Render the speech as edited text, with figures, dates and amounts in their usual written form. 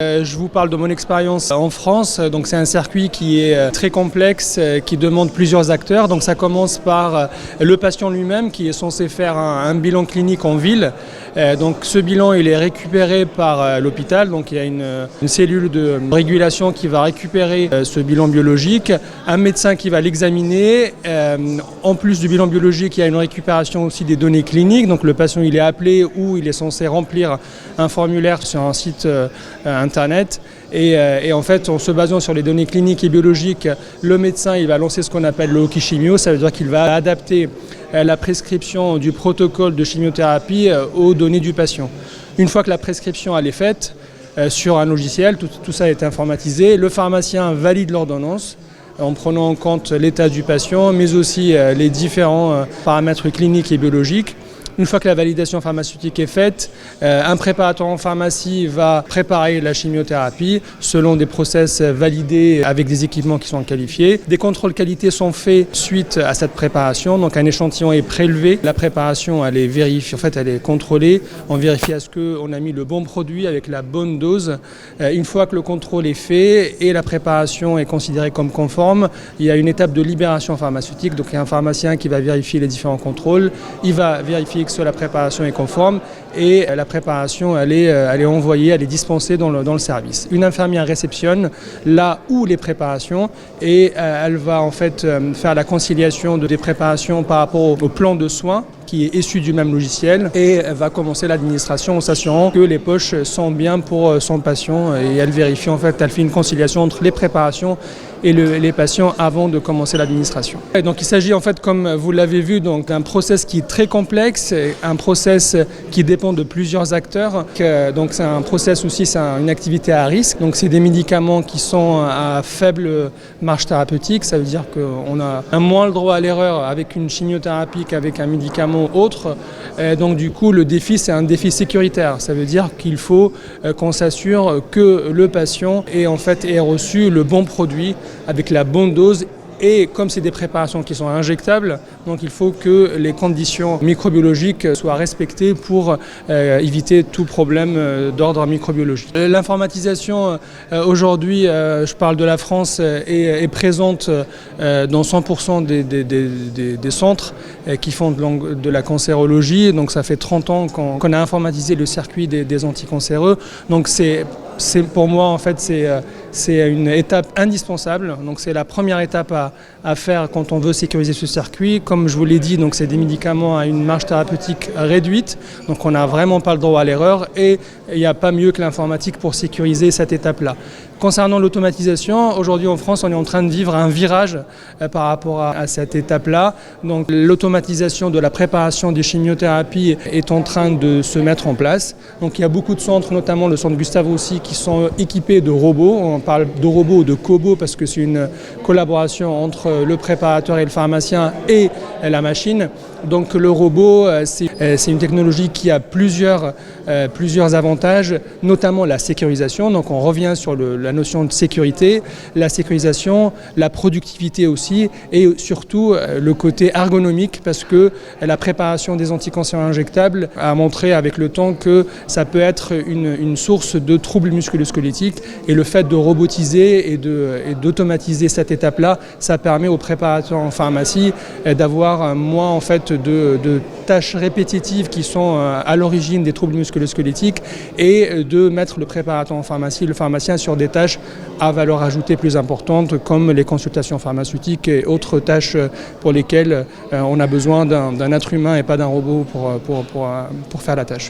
Je vous parle de mon expérience en France. Donc c'est un circuit qui est très complexe, qui demande plusieurs acteurs. Donc ça commence par le patient lui-même qui est censé faire un bilan clinique en ville. Donc ce bilan il est récupéré par l'hôpital. Donc il y a une cellule de régulation qui va récupérer ce bilan biologique. Un médecin qui va l'examiner. En plus du bilan biologique, il y a une récupération aussi des données cliniques. Donc le patient il est appelé ou il est censé remplir un formulaire sur un site Internet et en fait en se basant sur les données cliniques et biologiques, le médecin il va lancer ce qu'on appelle le hockey chimio, ça veut dire qu'il va adapter la prescription du protocole de chimiothérapie aux données du patient. Une fois que la prescription elle est faite sur un logiciel, tout ça est informatisé, le pharmacien valide l'ordonnance en prenant en compte l'état du patient mais aussi les différents paramètres cliniques et biologiques. Une fois que la validation pharmaceutique est faite, un préparateur en pharmacie va préparer la chimiothérapie selon des process validés avec des équipements qui sont qualifiés. Des contrôles qualité sont faits suite à cette préparation, donc un échantillon est prélevé. La préparation elle est vérifiée, en fait elle est contrôlée. On vérifie à ce qu'on a mis le bon produit avec la bonne dose. Une fois que le contrôle est fait et la préparation est considérée comme conforme, il y a une étape de libération pharmaceutique. Donc il y a un pharmacien qui va vérifier les différents contrôles. Il va vérifier que la préparation est conforme et la préparation elle est envoyée, elle est dispensée dans le service. Une infirmière réceptionne là où les préparations et elle va en fait faire la conciliation des préparations par rapport au plan de soins qui est issu du même logiciel et elle va commencer l'administration en s'assurant que les poches sont bien pour son patient et elle vérifie en fait, elle fait une conciliation entre les préparations et les patients avant de commencer l'administration. Donc il s'agit en fait, comme vous l'avez vu, d'un process qui est très complexe, un process qui dépend de plusieurs acteurs. Donc c'est un process aussi, c'est une activité à risque. Donc c'est des médicaments qui sont à faible marge thérapeutique, ça veut dire qu'on a un moins le droit à l'erreur avec une chimiothérapie qu'avec un médicament autre. Donc du coup le défi c'est un défi sécuritaire, ça veut dire qu'il faut qu'on s'assure que le patient ait reçu le bon produit avec la bonne dose. Et comme c'est des préparations qui sont injectables, donc il faut que les conditions microbiologiques soient respectées pour éviter tout problème d'ordre microbiologique. L'informatisation aujourd'hui, je parle de la France, est présente dans 100% des centres qui font de la cancérologie. Donc ça fait 30 ans qu'on a informatisé le circuit des anticancéreux. Donc pour moi en fait c'est une étape indispensable. Donc c'est la première étape à faire quand on veut sécuriser ce circuit. Comme je vous l'ai dit, donc c'est des médicaments à une marge thérapeutique réduite. Donc on n'a vraiment pas le droit à l'erreur et il n'y a pas mieux que l'informatique pour sécuriser cette étape-là. Concernant l'automatisation, aujourd'hui en France, on est en train de vivre un virage par rapport à cette étape-là. Donc l'automatisation de la préparation des chimiothérapies est en train de se mettre en place. Donc il y a beaucoup de centres, notamment le centre Gustave Roussy, qui sont équipés de robots. On parle de robots ou de cobots parce que c'est une collaboration entre le préparateur et le pharmacien et la machine. Donc le robot, c'est une technologie qui a plusieurs avantages, notamment la sécurisation. Donc on revient sur la notion de sécurité, la sécurisation, la productivité aussi et surtout le côté ergonomique parce que la préparation des anticancéreux injectables a montré avec le temps que ça peut être une source de troubles musculo-squelettiques et le fait de robotiser et d'automatiser cette étape-là, ça permet aux préparateurs en pharmacie d'avoir moins en fait de tâches répétitives qui sont à l'origine des troubles musculo-squelettiques et de mettre le préparateur en pharmacie, le pharmacien sur des tâches à valeur ajoutée plus importante comme les consultations pharmaceutiques et autres tâches pour lesquelles on a besoin d'un être humain et pas d'un robot pour faire la tâche.